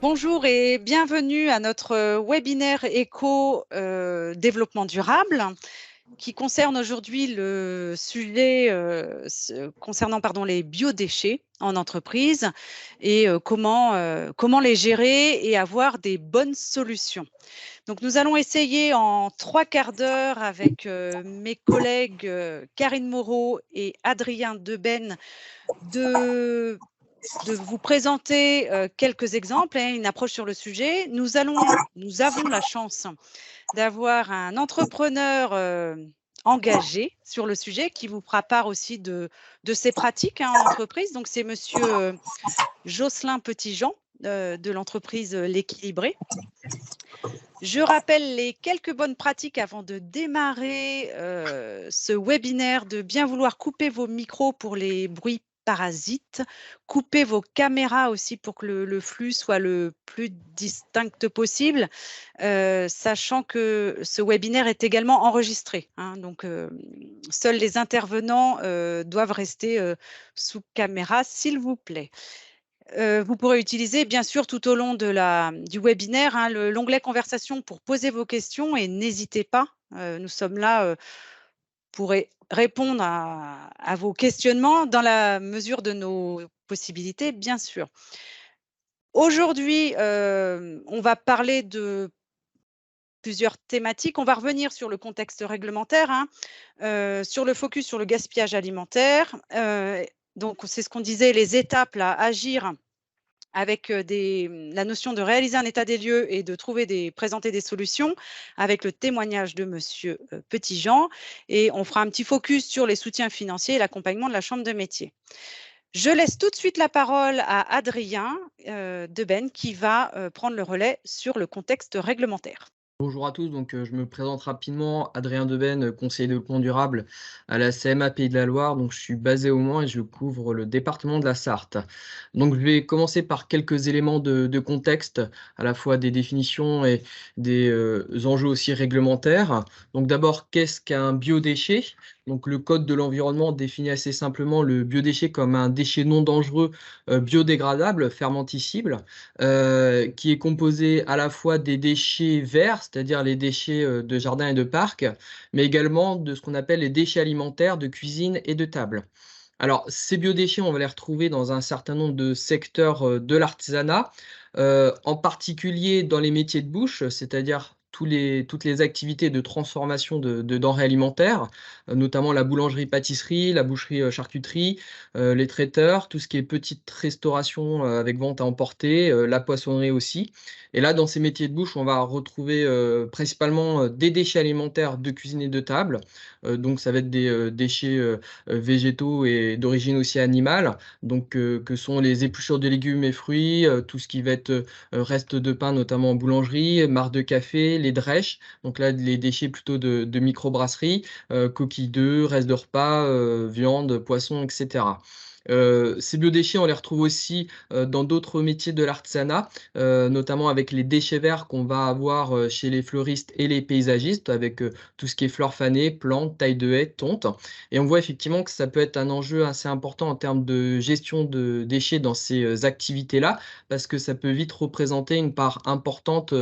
Bonjour et bienvenue à notre webinaire éco développement durable qui concerne aujourd'hui le sujet concernant les biodéchets en entreprise et comment les gérer et avoir des bonnes solutions. Donc, nous allons essayer en 3/4 d'heure avec mes collègues Karine Moreau et Adrien Deben de vous présenter quelques exemples, une approche sur le sujet. Nous avons la chance d'avoir un entrepreneur engagé sur le sujet qui vous fera part aussi de ses pratiques en entreprise. Donc, c'est monsieur Jocelyn Petitjean de l'entreprise L'Équilibré. Je rappelle les quelques bonnes pratiques avant de démarrer ce webinaire, de bien vouloir couper vos micros pour les bruits parasites, couper vos caméras aussi pour que le flux soit le plus distinct possible, sachant que ce webinaire est également enregistré. Donc, seuls les intervenants doivent rester sous caméra, s'il vous plaît. Vous pourrez utiliser, bien sûr, tout au long du webinaire, l'onglet conversation pour poser vos questions et n'hésitez pas, nous sommes là pour répondre à vos questionnements dans la mesure de nos possibilités, bien sûr. Aujourd'hui, on va parler de plusieurs thématiques. On va revenir sur le contexte réglementaire, sur le focus sur le gaspillage alimentaire. Donc, c'est ce qu'on disait, les étapes à agir avec la notion de réaliser un état des lieux et de présenter des solutions avec le témoignage de monsieur Petitjean. Et on fera un petit focus sur les soutiens financiers et l'accompagnement de la Chambre de métier. Je laisse tout de suite la parole à Adrien Deben qui va prendre le relais sur le contexte réglementaire. Bonjour à tous, je me présente rapidement, Adrien Deben, conseiller développement durable à la CMA Pays de la Loire. Donc je suis basé au Mans et je couvre le département de la Sarthe. Donc je vais commencer par quelques éléments de contexte, à la fois des définitions et des enjeux aussi réglementaires. Donc d'abord, qu'est-ce qu'un biodéchet? Donc le Code de l'environnement définit assez simplement le biodéchet comme un déchet non dangereux, biodégradable, fermentescible, qui est composé à la fois des déchets verts, c'est-à-dire les déchets de jardin et de parc, mais également de ce qu'on appelle les déchets alimentaires de cuisine et de table. Alors, ces biodéchets, on va les retrouver dans un certain nombre de secteurs de l'artisanat, en particulier dans les métiers de bouche, c'est-à-dire toutes les activités de transformation de denrées alimentaires, notamment la boulangerie-pâtisserie, la boucherie-charcuterie, les traiteurs, tout ce qui est petite restauration avec vente à emporter, la poissonnerie aussi. Et là, dans ces métiers de bouche, on va retrouver principalement des déchets alimentaires de cuisine et de table. Donc ça va être des déchets végétaux et d'origine aussi animale, donc que sont les épluchures de légumes et fruits, tout ce qui va être reste de pain, notamment en boulangerie, marc de café, les drèches, donc là les déchets plutôt de microbrasserie, coquilles d'œufs, restes de repas, viande, poisson, etc. Ces biodéchets, on les retrouve aussi dans d'autres métiers de l'artisanat, notamment avec les déchets verts qu'on va avoir chez les fleuristes et les paysagistes, avec tout ce qui est fleurs fanées, plantes, taille de haies, tonte. Et on voit effectivement que ça peut être un enjeu assez important en termes de gestion de déchets dans ces activités-là, parce que ça peut vite représenter une part importante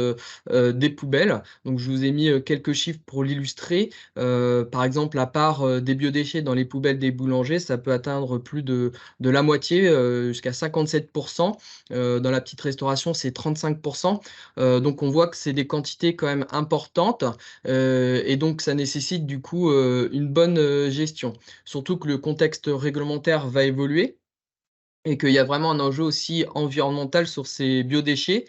des poubelles. Donc je vous ai mis quelques chiffres pour l'illustrer. Par exemple, la part des biodéchets dans les poubelles des boulangers, ça peut atteindre plus de la moitié, jusqu'à 57%. Dans la petite restauration, c'est 35%. Donc on voit que c'est des quantités quand même importantes, et donc ça nécessite du coup une bonne gestion. Surtout que le contexte réglementaire va évoluer et qu'il y a vraiment un enjeu aussi environnemental sur ces biodéchets,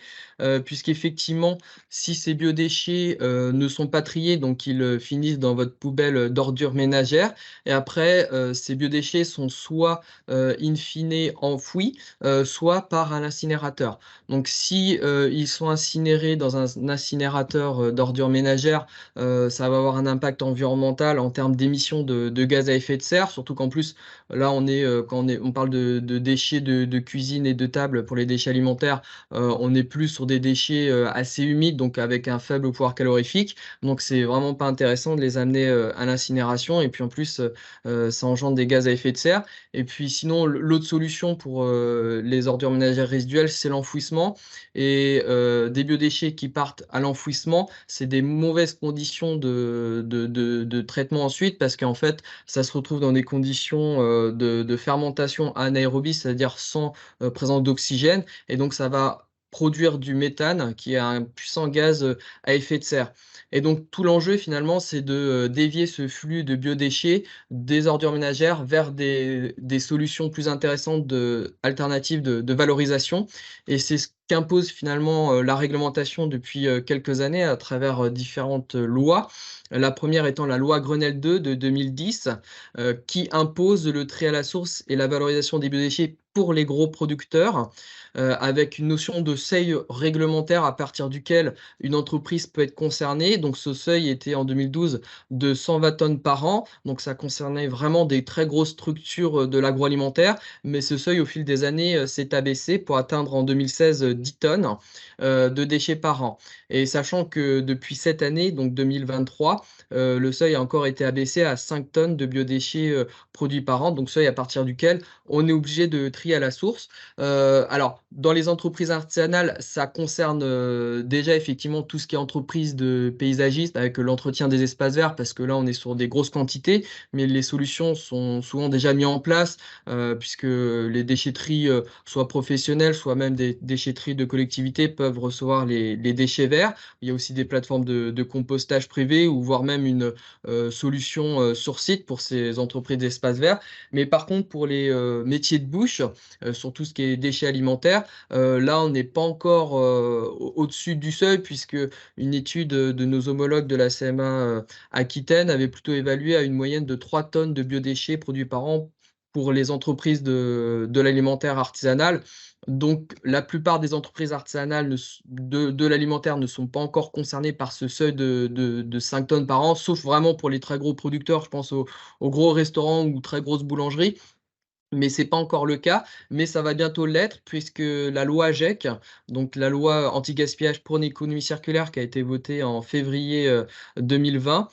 puisqu'effectivement, si ces biodéchets, ne sont pas triés, donc ils, finissent dans votre poubelle, d'ordures ménagères et après, ces biodéchets sont soit, in fine enfouis, soit par un incinérateur. Donc si, ils sont incinérés dans un incinérateur, d'ordures ménagères, ça va avoir un impact environnemental en termes d'émissions de gaz à effet de serre, surtout qu'en plus, là on est, quand on parle de déchets déchets de cuisine et de table, pour les déchets alimentaires, on est plus sur des déchets assez humides, donc avec un faible pouvoir calorifique. Donc c'est vraiment pas intéressant de les amener à l'incinération. Et puis en plus, ça engendre des gaz à effet de serre. Et puis sinon, l'autre solution pour les ordures ménagères résiduelles, c'est l'enfouissement. Et des biodéchets qui partent à l'enfouissement, c'est des mauvaises conditions de traitement ensuite, parce qu'en fait, ça se retrouve dans des conditions de fermentation anaérobie, c'est-à-dire sans présence d'oxygène. Et donc, ça va produire du méthane, qui est un puissant gaz à effet de serre. Et donc, tout l'enjeu, finalement, c'est de dévier ce flux de biodéchets des ordures ménagères vers des solutions plus intéressantes, alternatives de valorisation. Et c'est ce qu'impose finalement la réglementation depuis quelques années à travers différentes lois. La première étant la loi Grenelle 2 de 2010, qui impose le tri à la source et la valorisation des biodéchets pour les gros producteurs, avec une notion de seuil réglementaire à partir duquel une entreprise peut être concernée. Donc ce seuil était en 2012 de 120 tonnes par an, donc ça concernait vraiment des très grosses structures de l'agroalimentaire, mais ce seuil au fil des années s'est abaissé pour atteindre en 2016 10 tonnes de déchets par an. Et sachant que depuis cette année, donc 2023, le seuil a encore été abaissé à 5 tonnes de biodéchets produits par an, donc seuil à partir duquel on est obligé de trier à la source. Alors, dans les entreprises artisanales, ça concerne déjà effectivement tout ce qui est entreprise de paysagistes avec l'entretien des espaces verts, parce que là, on est sur des grosses quantités, mais les solutions sont souvent déjà mises en place, puisque les déchetteries, soit professionnelles, soit même des déchetteries de collectivités, peuvent recevoir les déchets verts. Il y a aussi des plateformes de compostage privées, ou voire même une solution sur site pour ces entreprises d'espaces verts. Mais par contre, pour les métiers de bouche, sur tout ce qui est déchets alimentaires, là, on n'est pas encore au-dessus du seuil, puisque une étude de nos homologues de la CMA Aquitaine avait plutôt évalué à une moyenne de 3 tonnes de biodéchets produits par an pour les entreprises de l'alimentaire artisanal. Donc, la plupart des entreprises artisanales de l'alimentaire ne sont pas encore concernées par ce seuil de 5 tonnes par an, sauf vraiment pour les très gros producteurs, je pense aux gros restaurants ou très grosses boulangeries. Mais c'est pas encore le cas, mais ça va bientôt l'être, puisque la loi AGEC, donc la loi anti-gaspillage pour une économie circulaire, qui a été votée en février 2020,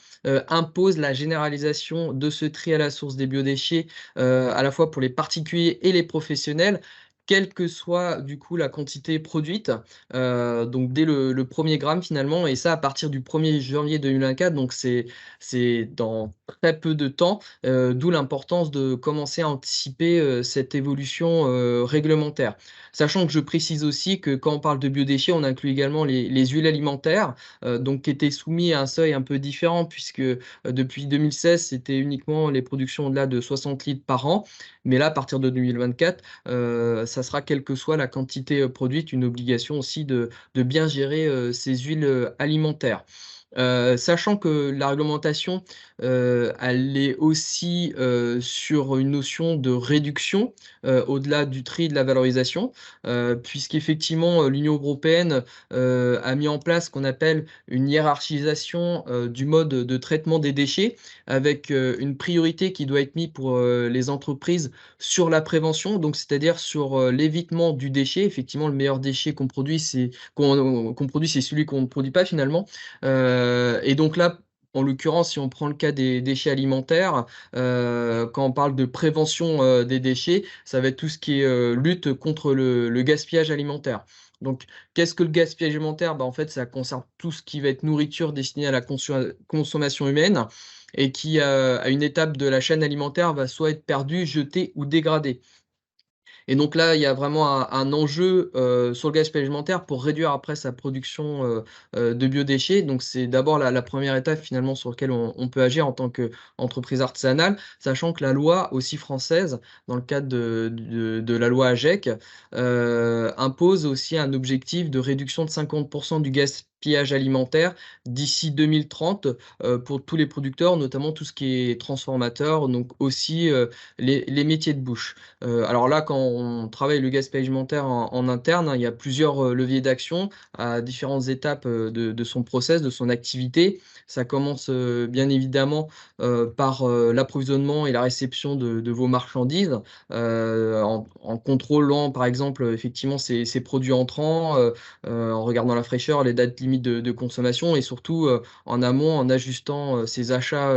impose la généralisation de ce tri à la source des biodéchets, à la fois pour les particuliers et les professionnels, quelle que soit du coup la quantité produite, donc dès le 1er gramme finalement, et ça à partir du 1er janvier 2024, donc c'est dans très peu de temps. D'où l'importance de commencer à anticiper cette évolution réglementaire. Sachant que je précise aussi que quand on parle de biodéchets, on inclut également les huiles alimentaires, donc qui étaient soumis à un seuil un peu différent, puisque depuis 2016, c'était uniquement les productions au-delà de 60 litres par an. Mais là, à partir de 2024, ça sera, quelle que soit la quantité produite, une obligation aussi de bien gérer ces huiles alimentaires. Sachant que la réglementation, elle est aussi sur une notion de réduction, au-delà du tri et de la valorisation, puisqu'effectivement, l'Union européenne a mis en place ce qu'on appelle une hiérarchisation du mode de traitement des déchets, avec une priorité qui doit être mise pour les entreprises sur la prévention, donc c'est-à-dire sur l'évitement du déchet. Effectivement, le meilleur déchet qu'on produit, qu'on produit, c'est celui qu'on ne produit pas finalement. Et donc là, en l'occurrence, si on prend le cas des déchets alimentaires, quand on parle de prévention des déchets, ça va être tout ce qui est lutte contre le gaspillage alimentaire. Donc, qu'est-ce que le gaspillage alimentaire? Bah, en fait, ça concerne tout ce qui va être nourriture destinée à la consommation humaine, et qui, à une étape de la chaîne alimentaire, va soit être perdu, jeté ou dégradé. Et donc là, il y a vraiment un enjeu sur le gaspillage alimentaire pour réduire après sa production de biodéchets. Donc c'est d'abord la première étape finalement sur laquelle on peut agir en tant qu'entreprise artisanale, sachant que la loi aussi française, dans le cadre de la loi AGEC, impose aussi un objectif de réduction de 50% du gaspillage alimentaire d'ici 2030 pour tous les producteurs, notamment tout ce qui est transformateur, donc aussi les métiers de bouche. Alors là, quand on travaille le gaspillage alimentaire en interne, hein, il y a plusieurs leviers d'action à différentes étapes de son process, de son activité. Ça commence bien évidemment par l'approvisionnement et la réception de vos marchandises, en contrôlant par exemple effectivement ces produits entrants, en regardant la fraîcheur, les dates limites de consommation et surtout en amont en ajustant ses achats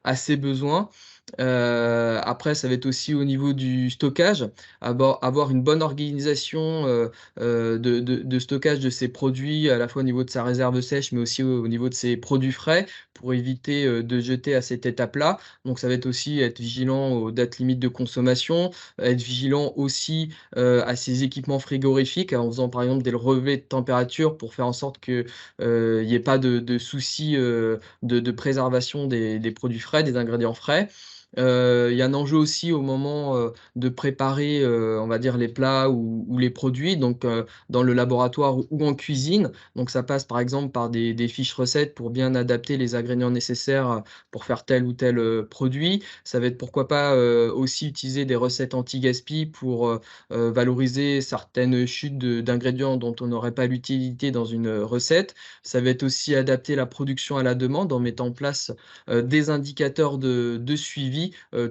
à ses besoins. Après, ça va être aussi au niveau du stockage, avoir une bonne organisation de stockage de ses produits, à la fois au niveau de sa réserve sèche, mais aussi au niveau de ses produits frais, pour éviter de jeter à cette étape-là. Donc, ça va être aussi être vigilant aux dates limites de consommation, être vigilant aussi à ses équipements frigorifiques, en faisant par exemple des relevés de température pour faire en sorte que il n'y ait pas de soucis de préservation des produits frais, des ingrédients frais. Il y a un enjeu aussi au moment, de préparer, on va dire les plats ou les produits, donc dans le laboratoire ou en cuisine. Donc ça passe par exemple par des fiches recettes pour bien adapter les ingrédients nécessaires, pour faire tel ou tel, produit. Ça va être pourquoi pas, aussi utiliser des recettes anti-gaspi pour, valoriser certaines chutes d'ingrédients dont on n'aurait pas l'utilité dans une, recette. Ça va être aussi adapter la production à la demande en mettant en place des indicateurs de suivi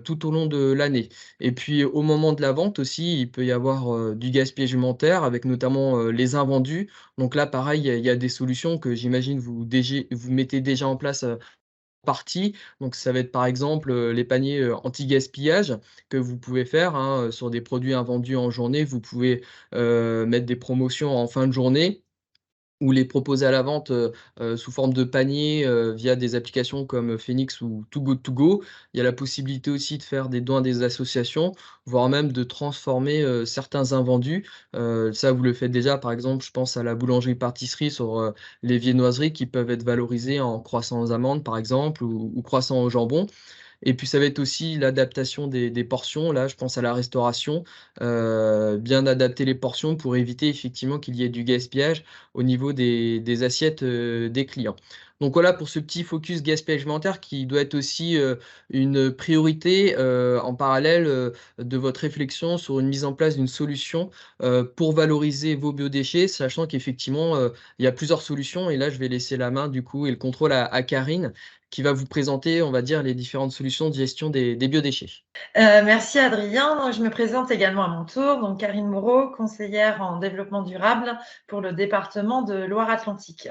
tout au long de l'année. Et puis au moment de la vente aussi, il peut y avoir du gaspillage alimentaire avec notamment les invendus. Donc là, pareil, il y a des solutions que j'imagine vous mettez déjà en place partie. Donc ça va être par exemple les paniers anti-gaspillage que vous pouvez faire hein, sur des produits invendus en journée. Vous pouvez mettre des promotions en fin de journée ou les proposer à la vente, sous forme de panier, via des applications comme Phoenix ou Too Good To Go. Il y a la possibilité aussi de faire des dons à des associations, voire même de transformer, certains invendus. Ça, vous le faites déjà, par exemple, je pense à la boulangerie-pâtisserie sur, les viennoiseries qui peuvent être valorisées en croissants aux amandes, par exemple, ou croissants au jambon. Et puis ça va être aussi l'adaptation des portions. Là, je pense à la restauration, bien adapter les portions pour éviter effectivement qu'il y ait du gaspillage au niveau des assiettes, des clients. Donc voilà pour ce petit focus gaspillage alimentaire qui doit être aussi, une priorité, en parallèle, de votre réflexion sur une mise en place d'une solution, pour valoriser vos biodéchets, sachant qu'effectivement, il y a plusieurs solutions et là je vais laisser la main du coup et le contrôle à Karine qui va vous présenter, on va dire, les différentes solutions de gestion des biodéchets. Merci Adrien. Donc, je me présente également à mon tour. Donc, Karine Moreau, conseillère en développement durable pour le département de Loire-Atlantique.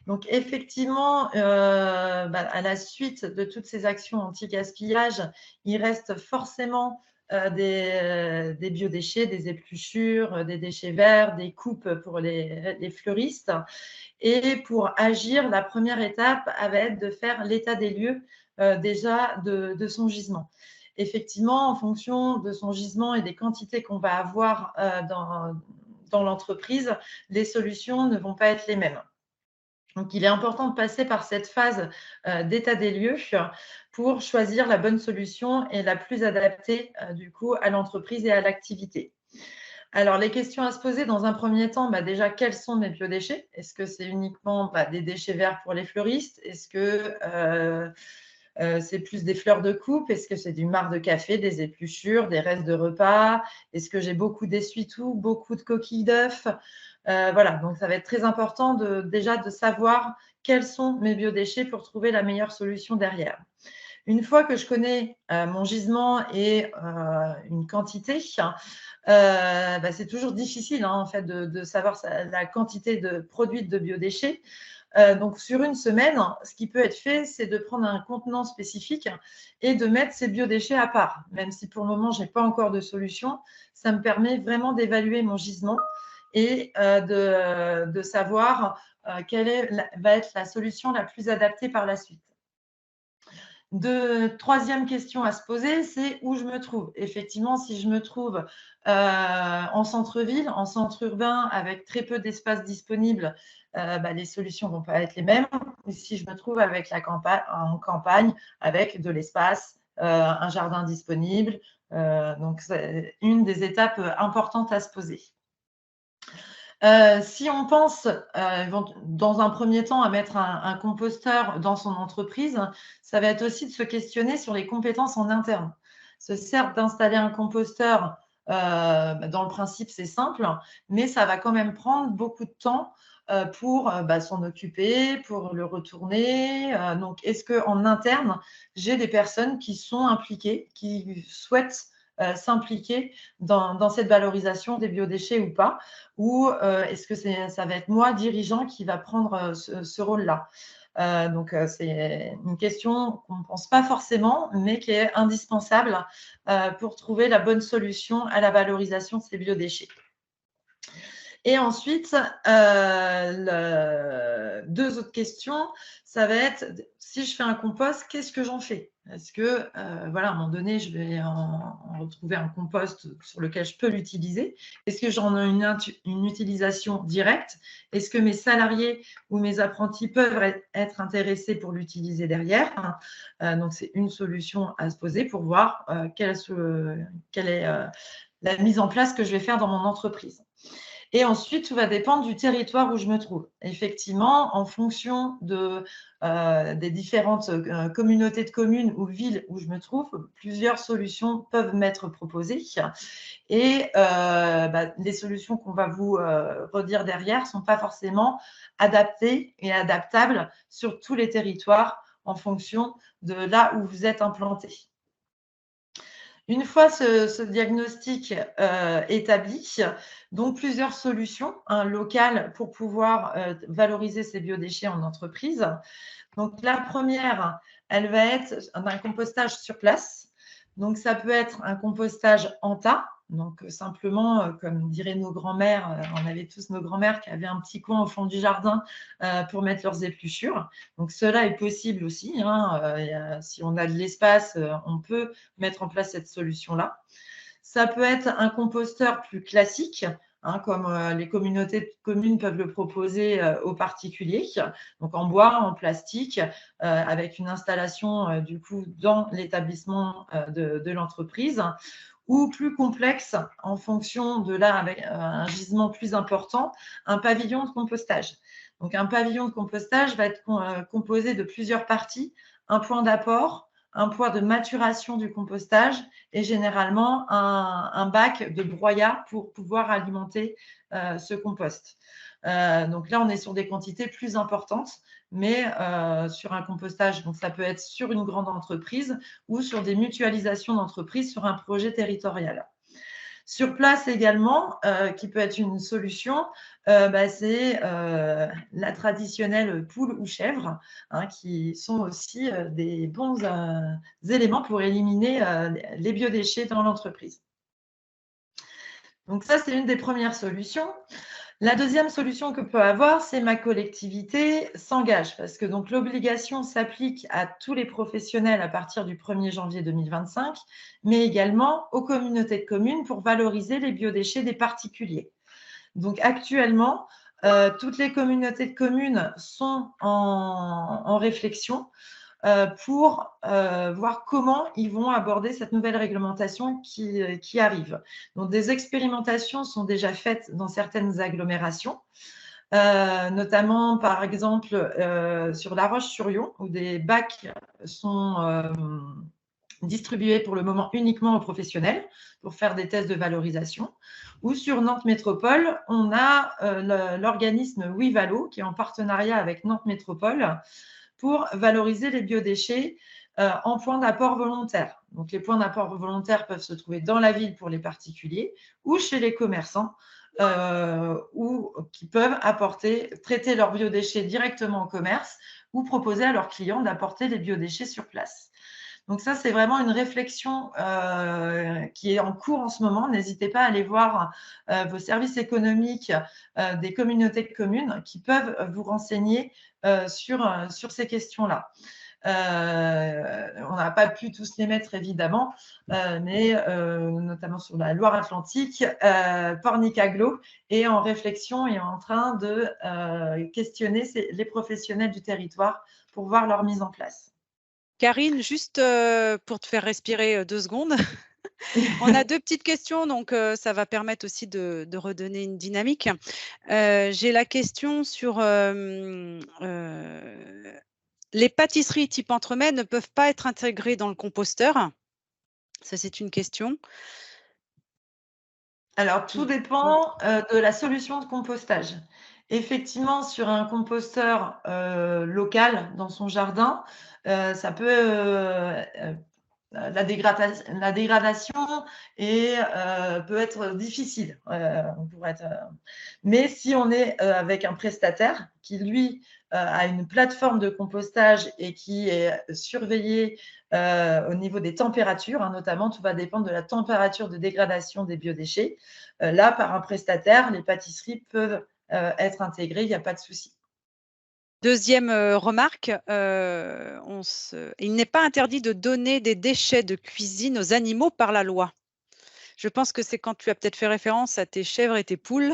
Donc, effectivement, à la suite de toutes ces actions anti-gaspillage, il reste forcément des biodéchets, des épluchures, des déchets verts, des coupes pour les fleuristes. Et pour agir, la première étape va être de faire l'état des lieux déjà de son gisement. Effectivement, en fonction de son gisement et des quantités qu'on va avoir dans l'entreprise, les solutions ne vont pas être les mêmes. Donc, il est important de passer par cette phase d'état des lieux pour choisir la bonne solution et la plus adaptée du coup à l'entreprise et à l'activité. Alors, les questions à se poser dans un premier temps, déjà, quels sont mes biodéchets? Est-ce que c'est uniquement des déchets verts pour les fleuristes? Est-ce que c'est plus des fleurs de coupe? Est-ce que c'est du marc de café, des épluchures, des restes de repas? Est-ce que j'ai beaucoup d'essuie-tout, beaucoup de coquilles d'œufs? Voilà, donc ça va être très important déjà de savoir quels sont mes biodéchets pour trouver la meilleure solution derrière. Une fois que je connais mon gisement et une quantité, c'est toujours difficile en fait de savoir la quantité de produits de biodéchets. Donc, sur une semaine, ce qui peut être fait, c'est de prendre un contenant spécifique et de mettre ces biodéchets à part. Même si pour le moment, je n'ai pas encore de solution, ça me permet vraiment d'évaluer mon gisement et de savoir quelle va être la solution la plus adaptée par la suite. Troisième question à se poser, c'est où je me trouve. Effectivement, si je me trouve en centre-ville, en centre urbain, avec très peu d'espace disponible, les solutions ne vont pas être les mêmes. Et si je me trouve en campagne, avec de l'espace, un jardin disponible, donc c'est une des étapes importantes à se poser. Si on pense dans un premier temps à mettre un composteur dans son entreprise, ça va être aussi de se questionner sur les compétences en interne. Certes, d'installer un composteur, dans le principe, c'est simple, mais ça va quand même prendre beaucoup de temps pour s'en occuper, pour le retourner. Donc, est-ce qu'en interne, j'ai des personnes qui sont impliquées, qui souhaitent s'impliquer dans cette valorisation des biodéchets ou pas? Ou est-ce que ça va être moi, dirigeant, qui va prendre ce rôle-là? Donc, c'est une question qu'on ne pense pas forcément, mais qui est indispensable pour trouver la bonne solution à la valorisation de ces biodéchets. Et ensuite, deux autres questions, ça va être, si je fais un compost, qu'est-ce que j'en fais? Est-ce que, voilà, à un moment donné, je vais en retrouver un compost sur lequel je peux l'utiliser? Est-ce que j'en ai une utilisation directe? Est-ce que mes salariés ou mes apprentis peuvent être intéressés pour l'utiliser derrière? Donc, c'est une solution à se poser pour voir quelle est la mise en place que je vais faire dans mon entreprise. Et ensuite, tout va dépendre du territoire où je me trouve. Effectivement, en fonction des différentes communautés de communes ou villes où je me trouve, plusieurs solutions peuvent m'être proposées. Et les solutions qu'on va vous redire derrière ne sont pas forcément adaptées et adaptables sur tous les territoires en fonction de là où vous êtes implanté. Une fois ce diagnostic établi, donc plusieurs solutions locales pour pouvoir valoriser ces biodéchets en entreprise. Donc, la première, elle va être un compostage sur place. Donc, ça peut être un compostage en tas. Donc, simplement, comme diraient nos grands-mères, on avait tous nos grands-mères qui avaient un petit coin au fond du jardin pour mettre leurs épluchures. Donc, cela est possible aussi. Si on a de l'espace, on peut mettre en place cette solution-là. Ça peut être un composteur plus classique, comme les communautés de communes peuvent le proposer aux particuliers, donc en bois, en plastique, avec une installation du coup dans l'établissement de l'entreprise, ou plus complexe en fonction de là, avec un gisement plus important, un pavillon de compostage. Donc un pavillon de compostage va être composé de plusieurs parties, un point d'apport, un point de maturation du compostage et généralement un bac de broyat pour pouvoir alimenter ce compost. Donc là, on est sur des quantités plus importantes, mais sur un compostage, donc ça peut être sur une grande entreprise ou sur des mutualisations d'entreprises sur un projet territorial. Sur place également, qui peut être une solution, c'est la traditionnelle poule ou chèvre, qui sont aussi des bons éléments pour éliminer les biodéchets dans l'entreprise. Donc ça, c'est une des premières solutions. La deuxième solution que peut avoir, c'est ma collectivité s'engage, parce que donc l'obligation s'applique à tous les professionnels à partir du 1er janvier 2025, mais également aux communautés de communes pour valoriser les biodéchets des particuliers. Donc actuellement, toutes les communautés de communes sont en réflexion pour voir comment ils vont aborder cette nouvelle réglementation qui arrive. Donc, des expérimentations sont déjà faites dans certaines agglomérations, notamment, par exemple, sur La Roche-sur-Yon, où des bacs sont distribués pour le moment uniquement aux professionnels pour faire des tests de valorisation. Ou sur Nantes Métropole, on a l'organisme WeValo, qui est en partenariat avec Nantes Métropole, pour valoriser les biodéchets en points d'apport volontaire. Donc, les points d'apport volontaires peuvent se trouver dans la ville pour les particuliers ou chez les commerçants ou qui peuvent traiter leurs biodéchets directement au commerce ou proposer à leurs clients d'apporter les biodéchets sur place. Donc ça, c'est vraiment une réflexion qui est en cours en ce moment. N'hésitez pas à aller voir vos services économiques des communautés de communes qui peuvent vous renseigner sur ces questions-là. On n'a pas pu tous les mettre, évidemment, mais notamment sur la Loire-Atlantique, Pornicaglo est en réflexion et en train de questionner les professionnels du territoire pour voir leur mise en place. Karine, juste pour te faire respirer 2 secondes. On a 2 petites questions, donc ça va permettre aussi de redonner une dynamique. J'ai la question sur, les pâtisseries type entremets ne peuvent pas être intégrées dans le composteur? Ça, c'est une question. Alors, tout dépend de la solution de compostage. Effectivement, sur un composteur local dans son jardin, ça peut la dégradation peut être difficile. Mais si on est avec un prestataire qui, lui, a une plateforme de compostage et qui est surveillé au niveau des températures, notamment, tout va dépendre de la température de dégradation des biodéchets. Là, par un prestataire, les pâtisseries peuvent être intégrées, il n'y a pas de souci. Deuxième remarque, il n'est pas interdit de donner des déchets de cuisine aux animaux par la loi. Je pense que c'est quand tu as peut-être fait référence à tes chèvres et tes poules.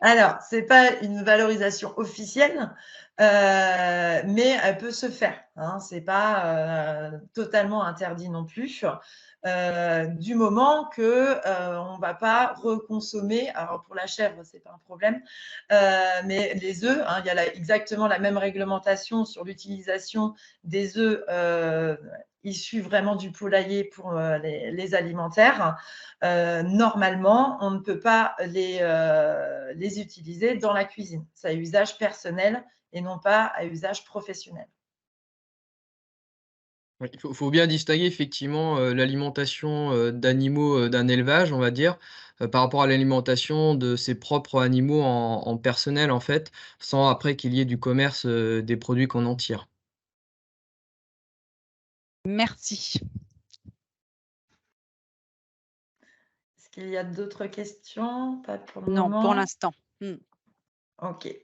Alors, ce n'est pas une valorisation officielle, mais elle peut se faire. Ce n'est pas totalement interdit non plus, du moment qu'on ne va pas reconsommer. Alors, pour la chèvre, ce n'est pas un problème, mais les œufs, il y a exactement la même réglementation sur l'utilisation des œufs issus vraiment du poulailler pour les alimentaires. Normalement, on ne peut pas les utiliser dans la cuisine. C'est à usage personnel et non pas à usage professionnel. Oui, il faut bien distinguer effectivement, l'alimentation, d'animaux, d'un élevage, on va dire, par rapport à l'alimentation de ses propres animaux en personnel, en fait, sans après qu'il y ait du commerce, des produits qu'on en tire. Merci. Est-ce qu'il y a d'autres questions? Pas pour le Non, moment. pour l'instant. OK.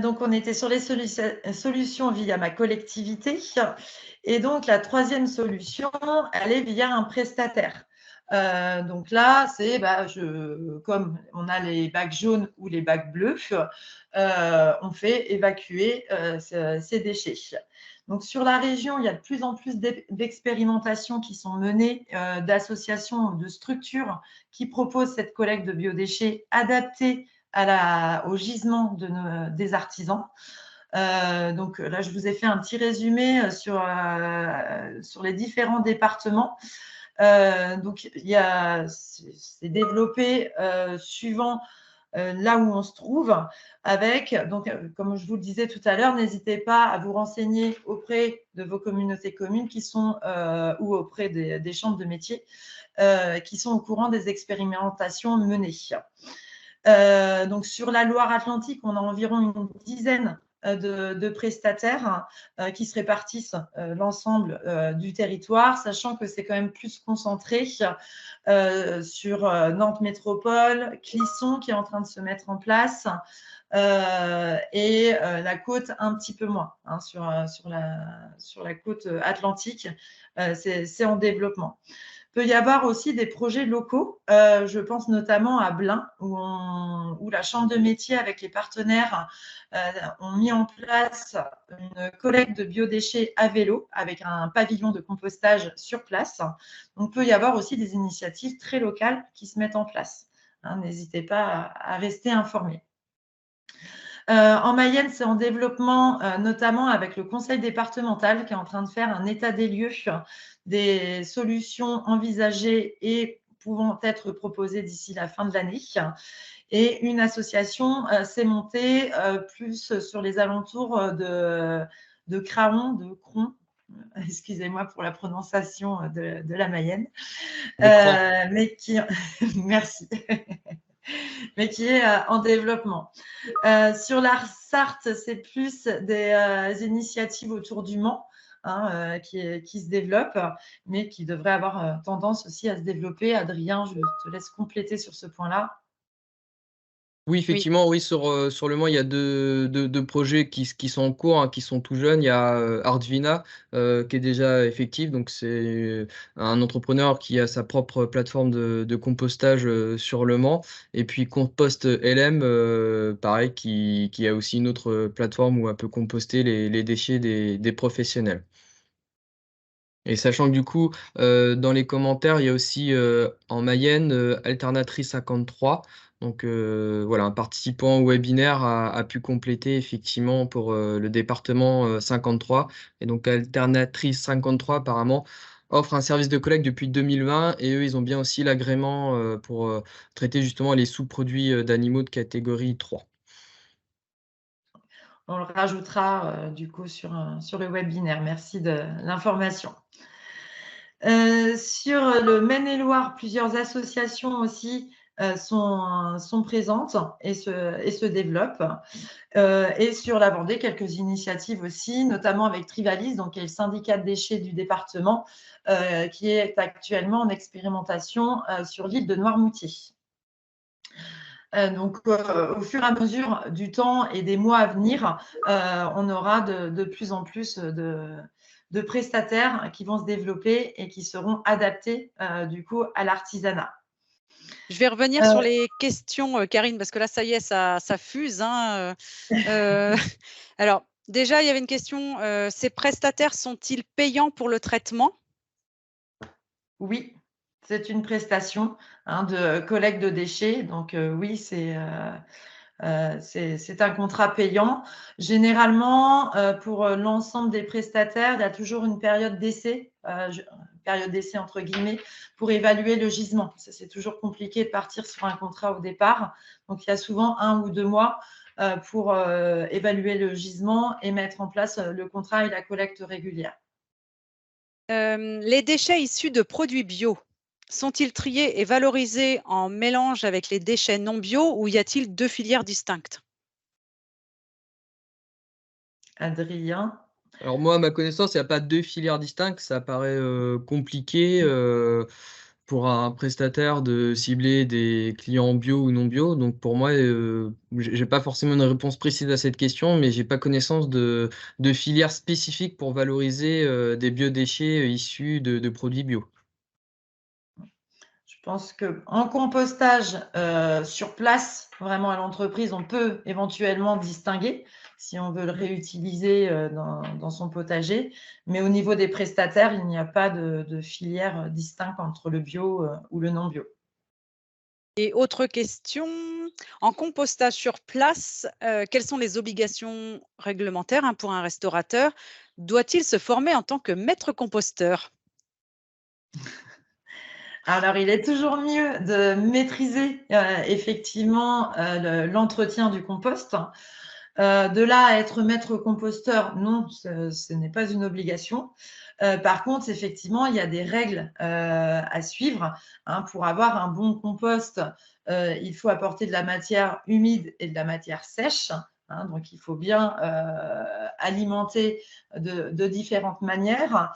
Donc, on était sur les solutions via ma collectivité. Et donc, la troisième solution, elle est via un prestataire. Donc là, c'est comme on a les bacs jaunes ou les bacs bleus, on fait évacuer ces déchets. Donc, sur la région, il y a de plus en plus d'expérimentations qui sont menées, d'associations, de structures qui proposent cette collecte de biodéchets adaptée au gisement des artisans. Donc là, je vous ai fait un petit résumé sur les différents départements. Donc, c'est développé suivant là où on se trouve donc, comme je vous le disais tout à l'heure, n'hésitez pas à vous renseigner auprès de vos communautés communes ou auprès des chambres de métiers qui sont au courant des expérimentations menées. Donc, sur la Loire-Atlantique, on a environ une dizaine de prestataires qui se répartissent l'ensemble du territoire, sachant que c'est quand même plus concentré sur Nantes Métropole, Clisson qui est en train de se mettre en place et la côte un petit peu moins. Sur la côte atlantique, c'est en développement. Il peut y avoir aussi des projets locaux. Je pense notamment à Blain, où la Chambre de métier avec les partenaires ont mis en place une collecte de biodéchets à vélo avec un pavillon de compostage sur place. Donc, il peut y avoir aussi des initiatives très locales qui se mettent en place. N'hésitez pas à rester informés. En Mayenne, c'est en développement, notamment avec le conseil départemental qui est en train de faire un état des lieux des solutions envisagées et pouvant être proposées d'ici la fin de l'année. Et une association s'est montée plus sur les alentours de Craon, de Cron. Excusez-moi pour la prononciation de la Mayenne. Mais qui... Merci. Mais qui est en développement. Sur la Sarthe, c'est plus des initiatives autour du Mans qui se développent, mais qui devraient avoir tendance aussi à se développer. Adrien, je te laisse compléter sur ce point-là. Oui, effectivement, oui, sur le Mans, il y a deux projets qui sont en cours, qui sont tout jeunes. Il y a, Artvina, qui est déjà effectif, donc c'est un entrepreneur qui a sa propre plateforme de compostage, sur le Mans, et puis Compost LM, pareil, qui a aussi une autre plateforme où elle peut composter les déchets des professionnels. Et sachant que du coup, dans les commentaires, il y a aussi en Mayenne Alternatrice 53. Donc voilà, un participant au webinaire a pu compléter effectivement pour le département 53. Et donc Alternatrice 53 apparemment offre un service de collecte depuis 2020 et eux, ils ont bien aussi l'agrément pour traiter justement les sous-produits d'animaux de catégorie 3. On le rajoutera du coup sur le webinaire. Merci de l'information. Sur le Maine-et-Loire, plusieurs associations aussi sont présentes et se développent. Et sur la Vendée, quelques initiatives aussi, notamment avec Trivalis, donc qui est le syndicat de déchets du département, qui est actuellement en expérimentation sur l'île de Noirmoutier. Donc, au fur et à mesure du temps et des mois à venir, on aura de plus en plus de prestataires qui vont se développer et qui seront adaptés du coup à l'artisanat. Je vais revenir sur les questions, Karine, parce que là, ça y est, ça fuse, hein. Alors, déjà, il y avait une question, ces prestataires sont-ils payants pour le traitement? Oui, c'est une prestation de collecte de déchets. Donc, oui, c'est un contrat payant. Généralement, pour l'ensemble des prestataires, il y a toujours une période d'essai, entre guillemets, pour évaluer le gisement. C'est toujours compliqué de partir sur un contrat au départ. Donc, il y a souvent 1 ou 2 mois pour évaluer le gisement et mettre en place le contrat et la collecte régulière. Les déchets issus de produits bio sont-ils triés et valorisés en mélange avec les déchets non bio ou y a-t-il 2 filières distinctes? Adrien? Alors moi, à ma connaissance, il n'y a pas 2 filières distinctes. Ça paraît compliqué pour un prestataire de cibler des clients bio ou non bio. Donc pour moi, j'ai pas forcément une réponse précise à cette question, mais j'ai pas connaissance de filières spécifiques pour valoriser des biodéchets issus de produits bio. Je pense qu'en compostage sur place, vraiment à l'entreprise, on peut éventuellement distinguer si on veut le réutiliser dans son potager. Mais au niveau des prestataires, il n'y a pas de filière distincte entre le bio ou le non bio. Et autre question, en compostage sur place, quelles sont les obligations réglementaires, hein, pour un restaurateur? Doit-il se former en tant que maître composteur? Alors, il est toujours mieux de maîtriser effectivement l'entretien du compost. De là à être maître composteur, non, ce n'est pas une obligation. Par contre, effectivement, il y a des règles à suivre. Pour avoir un bon compost, il faut apporter de la matière humide et de la matière sèche. Donc, il faut bien alimenter de différentes manières.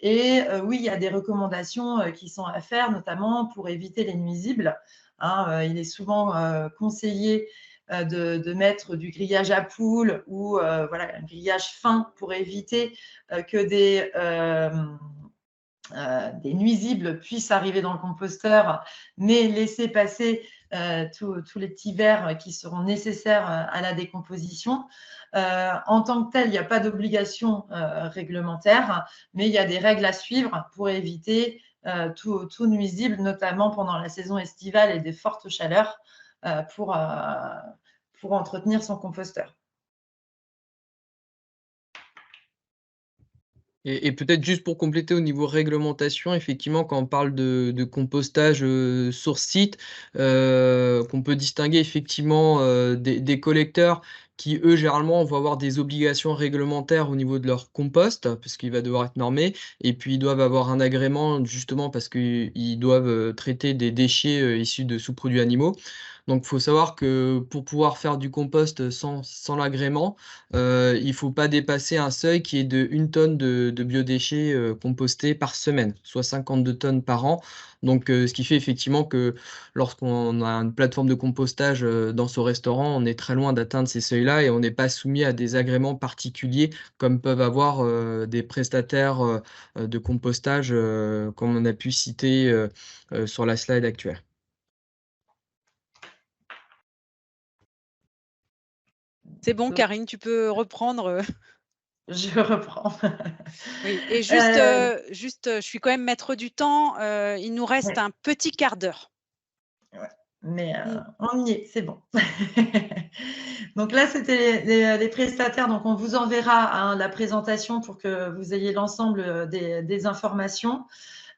Et oui, il y a des recommandations qui sont à faire, notamment pour éviter les nuisibles. Il est souvent conseillé de mettre du grillage à poules ou voilà, un grillage fin pour éviter que des nuisibles puissent arriver dans le composteur, mais laisser passer tous les petits vers qui seront nécessaires à la décomposition. En tant que tel, il n'y a pas d'obligation réglementaire, mais il y a des règles à suivre pour éviter tout nuisible, notamment pendant la saison estivale et des fortes chaleurs, pour entretenir son composteur. Et peut-être juste pour compléter au niveau réglementation, effectivement, quand on parle de compostage sur site, qu'on peut distinguer effectivement des collecteurs qui, eux, généralement, vont avoir des obligations réglementaires au niveau de leur compost, parce qu'il va devoir être normé, et puis ils doivent avoir un agrément, justement, parce qu'ils doivent traiter des déchets issus de sous-produits animaux. Donc, il faut savoir que pour pouvoir faire du compost sans l'agrément, il ne faut pas dépasser un seuil qui est de 1 tonne de biodéchets compostés par semaine, soit 52 tonnes par an. Donc, ce qui fait effectivement que lorsqu'on a une plateforme de compostage dans son restaurant, on est très loin d'atteindre ces seuils-là et on n'est pas soumis à des agréments particuliers comme peuvent avoir des prestataires de compostage, comme on a pu citer sur la slide actuelle. C'est bon, Karine, tu peux reprendre. Je reprends. Oui, et je suis quand même maître du temps. Il nous reste Ouais, un petit quart d'heure. ouais. Mais Mm. on y est, c'est bon. Donc là, c'était les prestataires. Donc on vous enverra la présentation pour que vous ayez l'ensemble des informations,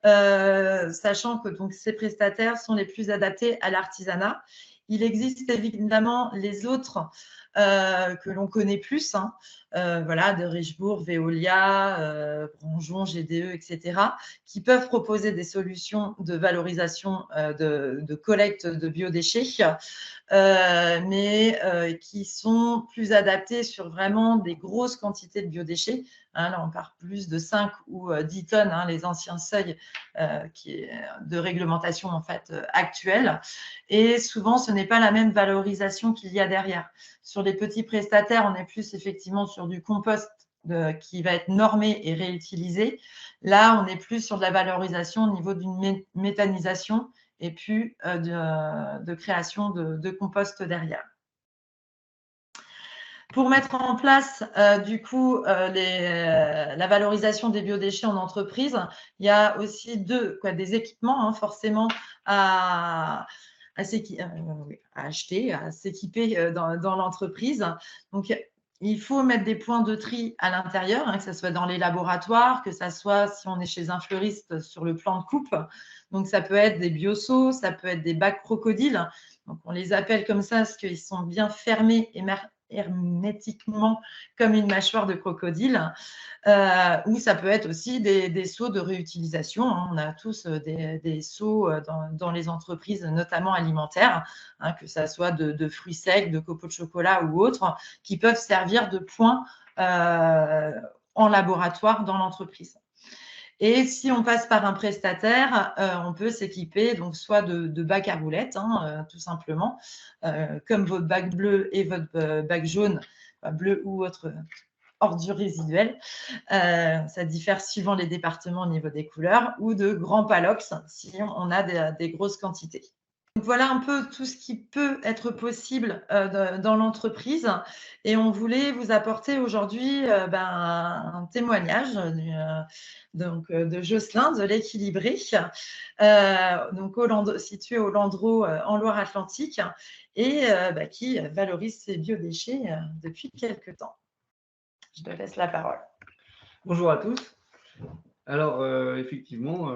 sachant que donc, ces prestataires sont les plus adaptés à l'artisanat. Il existe évidemment les autres que l'on connaît plus, hein, voilà, de Richebourg, Veolia, Branjon, GDE, etc., qui peuvent proposer des solutions de valorisation, de collecte de biodéchets, mais qui sont plus adaptés sur vraiment des grosses quantités de biodéchets. Hein, là, on parle plus de 5 ou 10 tonnes, hein, les anciens seuils de réglementation en fait actuels. Et souvent, ce n'est pas la même valorisation qu'il y a derrière. Sur les petits prestataires, on est plus effectivement sur du compost qui va être normé et réutilisé. Là, on est plus sur de la valorisation au niveau d'une méthanisation et puis de création de compost derrière. Pour mettre en place, du coup, la valorisation des biodéchets en entreprise, il y a aussi des équipements, hein, forcément, à acheter, à s'équiper dans l'entreprise. Donc, il faut mettre des points de tri à l'intérieur, hein, que ce soit dans les laboratoires, que ce soit si on est chez un fleuriste sur le plan de coupe. Donc, ça peut être des bioseaux, ça peut être des bacs crocodiles. Donc, on les appelle comme ça parce qu'ils sont bien fermés et hermétiquement comme une mâchoire de crocodile, ou ça peut être aussi des seaux de réutilisation. Hein. On a tous des seaux dans les entreprises, notamment alimentaires, hein, que ça soit de fruits secs, de copeaux de chocolat ou autres, qui peuvent servir de point en laboratoire dans l'entreprise. Et si on passe par un prestataire, on peut s'équiper donc soit de bacs à roulettes, hein, tout simplement, comme votre bac bleu et votre bac jaune, bleu ou autre ordure résiduelle. Ça diffère suivant les départements au niveau des couleurs, ou de grands palox si on a des grosses quantités. Donc voilà un peu tout ce qui peut être possible dans l'entreprise, et on voulait vous apporter aujourd'hui un témoignage de Jocelyn de l'Équilibré, donc situé au Landreau en Loire-Atlantique, et qui valorise ses biodéchets depuis quelques temps. Je te laisse la parole. Bonjour à tous. Alors, effectivement,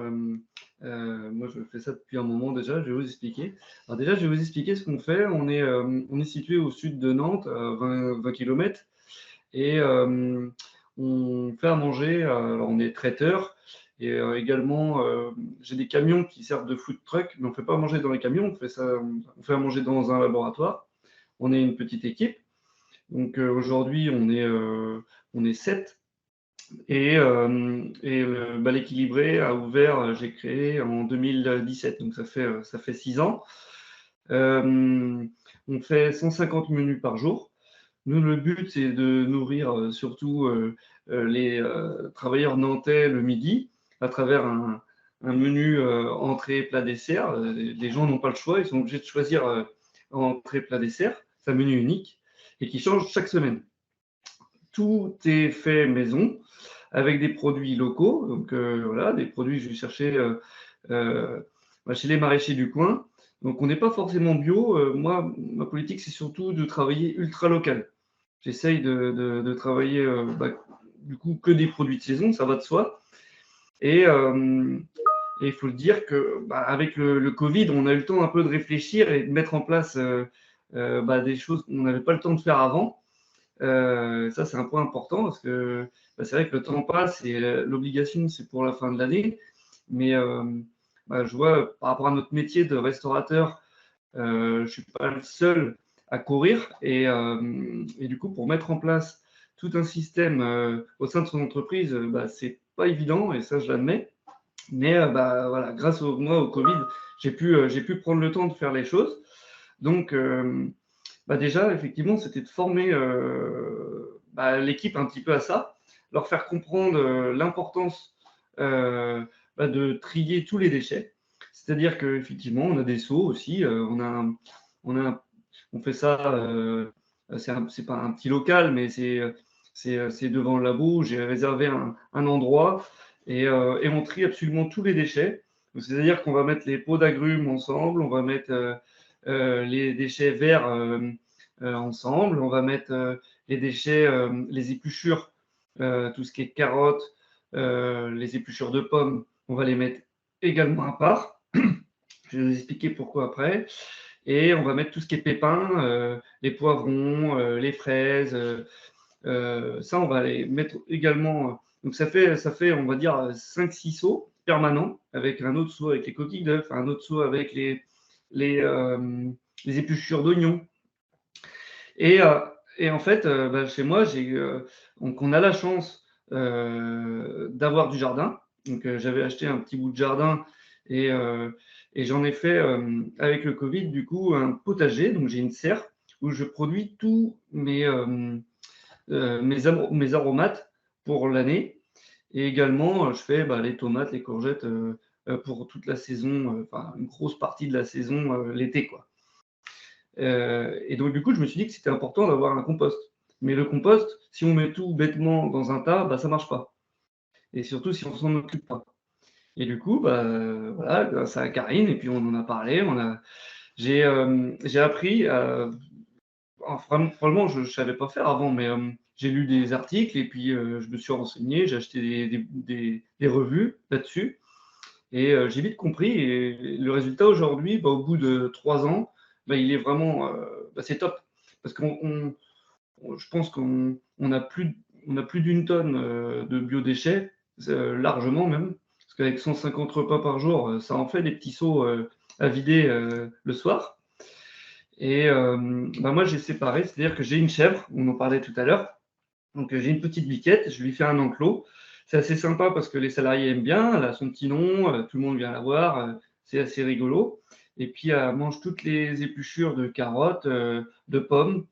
moi, je fais ça depuis un moment déjà. Je vais vous expliquer. Alors déjà, je vais vous expliquer ce qu'on fait. On est situé au sud de Nantes, à 20 km. Et on fait à manger. Alors, on est traiteur. Et également, j'ai des camions qui servent de food truck. Mais on ne fait pas à manger dans les camions. On fait à manger dans un laboratoire. On est une petite équipe. Donc, aujourd'hui, on est 7. Et l'Équilibré a ouvert, j'ai créé en 2017, donc ça fait 6 ans. On fait 150 menus par jour. Nous, le but, c'est de nourrir surtout les travailleurs nantais le midi à travers un menu entrée, plat, dessert. Les gens n'ont pas le choix, ils sont obligés de choisir entrée, plat, dessert. C'est un menu unique et qui change chaque semaine. Tout est fait maison, avec des produits locaux. Donc voilà, des produits que je vais chercher chez les maraîchers du coin. Donc on n'est pas forcément bio. Moi, ma politique, c'est surtout de travailler ultra local. J'essaye de travailler du coup que des produits de saison, ça va de soi. Et il faut le dire que avec le Covid, on a eu le temps un peu de réfléchir et de mettre en place des choses qu'on n'avait pas le temps de faire avant. Ça, c'est un point important parce que c'est vrai que le temps passe et l'obligation, c'est pour la fin de l'année. Mais je vois par rapport à notre métier de restaurateur, je ne suis pas le seul à courir. Et du coup, pour mettre en place tout un système au sein de son entreprise, c'est pas évident et ça, je l'admets. Mais voilà, grâce au Covid, j'ai pu prendre le temps de faire les choses. Donc, déjà, effectivement, c'était de former l'équipe un petit peu à ça, leur faire comprendre l'importance de trier tous les déchets. C'est-à-dire qu'effectivement, on a des seaux aussi, on fait ça, c'est pas un petit local, mais c'est devant le labo. J'ai réservé un endroit et on trie absolument tous les déchets. C'est-à-dire qu'on va mettre les pots d'agrumes ensemble, on va mettre les déchets verts ensemble, on va mettre les déchets, les épluchures, tout ce qui est carottes, les épluchures de pommes, on va les mettre également à part. Je vais vous expliquer pourquoi après. Et on va mettre tout ce qui est pépins, les poivrons, les fraises. Ça, on va les mettre également. Donc ça fait, on va dire, 5-6 seaux permanents, avec un autre seau avec les coquilles d'œufs, un autre seau avec les épluchures d'oignons. Et en fait, chez moi, on a la chance d'avoir du jardin. Donc j'avais acheté un petit bout de jardin et j'en ai fait avec le Covid, du coup, un potager. Donc j'ai une serre où je produis tous mes aromates pour l'année. Et également, je fais les tomates, les courgettes pour toute la saison, enfin une grosse partie de la saison l'été, quoi. Et donc, du coup, je me suis dit que c'était important d'avoir un compost. Mais le compost, si on met tout bêtement dans un tas, ça ne marche pas. Et surtout si on ne s'en occupe pas. Et du coup, voilà, grâce à Karine, et puis on en a parlé, j'ai appris, franchement, je ne savais pas faire avant, mais j'ai lu des articles et puis je me suis renseigné, j'ai acheté des revues là-dessus. Et j'ai vite compris. Et le résultat aujourd'hui, au bout de 3 ans, il est vraiment, c'est top. Parce je pense qu'on a plus d'une tonne de biodéchets, largement même. Parce qu'avec 150 repas par jour, ça en fait des petits seaux à vider le soir. Et moi, j'ai séparé, c'est-à-dire que j'ai une chèvre, on en parlait tout à l'heure. Donc, j'ai une petite biquette, je lui fais un enclos. C'est assez sympa parce que les salariés aiment bien. Elle a son petit nom, tout le monde vient la voir. C'est assez rigolo. Et puis, elle mange toutes les épluchures de carottes, de pommes.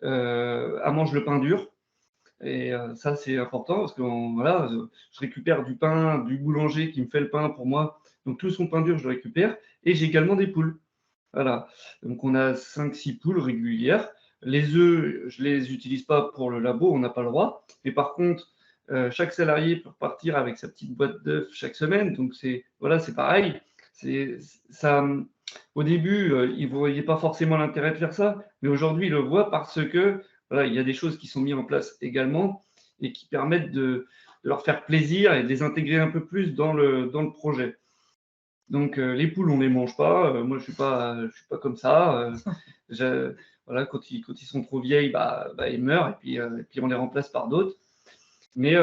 Elle mange le pain dur. Et ça, c'est important parce que voilà, je récupère du pain du boulanger qui me fait le pain pour moi. Donc, tout son pain dur, je le récupère. Et j'ai également des poules. Voilà. Donc, on a 5-6 poules régulières. Les œufs, je ne les utilise pas pour le labo, on n'a pas le droit. Mais par contre, chaque salarié peut repartir avec sa petite boîte d'œufs chaque semaine. Donc, c'est pareil. Ça, au début, il ne voyait pas forcément l'intérêt de faire ça. Mais aujourd'hui, il le voit parce que voilà, il y a des choses qui sont mises en place également et qui permettent de leur faire plaisir et de les intégrer un peu plus dans le projet. Donc, les poules, on ne les mange pas. Moi, je ne suis pas comme ça. Voilà, quand ils sont trop vieilles, ils meurent et puis on les remplace par d'autres. Mais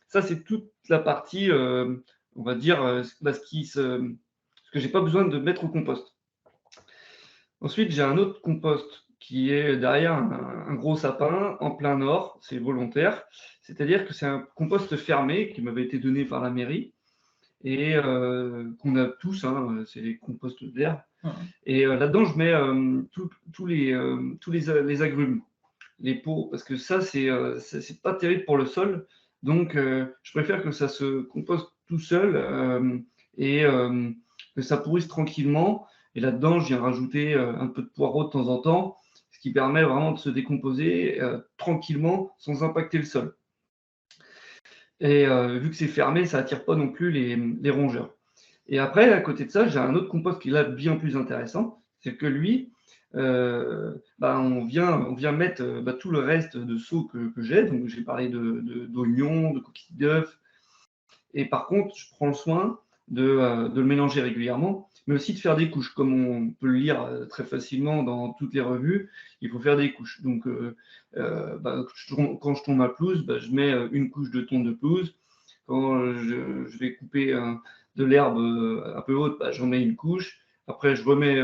ça, c'est toute la partie, on va dire, ce que j'ai pas besoin de mettre au compost. Ensuite, j'ai un autre compost qui est derrière un gros sapin en plein nord. C'est volontaire. C'est-à-dire que c'est un compost fermé qui m'avait été donné par la mairie et qu'on a tous, c'est les composts d'herbe. Et là-dedans, je mets tous les agrumes, les pots, parce que ça, c'est pas terrible pour le sol. Donc, je préfère que ça se composte tout seul et que ça pourrisse tranquillement. Et là-dedans, je viens rajouter un peu de poireau de temps en temps, ce qui permet vraiment de se décomposer tranquillement sans impacter le sol. Et vu que c'est fermé, ça attire pas non plus les rongeurs. Et après, à côté de ça, j'ai un autre compost qui est là bien plus intéressant. C'est que lui, on vient mettre tout le reste de seaux que j'ai. Donc, j'ai parlé d'oignons, de coquilles d'œufs. Et par contre, je prends le soin de le mélanger régulièrement, mais aussi de faire des couches. Comme on peut le lire très facilement dans toutes les revues, il faut faire des couches. Donc, quand je tombe ma pelouse, je mets une couche de tonte de pelouse. Quand je vais couper de l'herbe un peu haute, j'en mets une couche. Après, je remets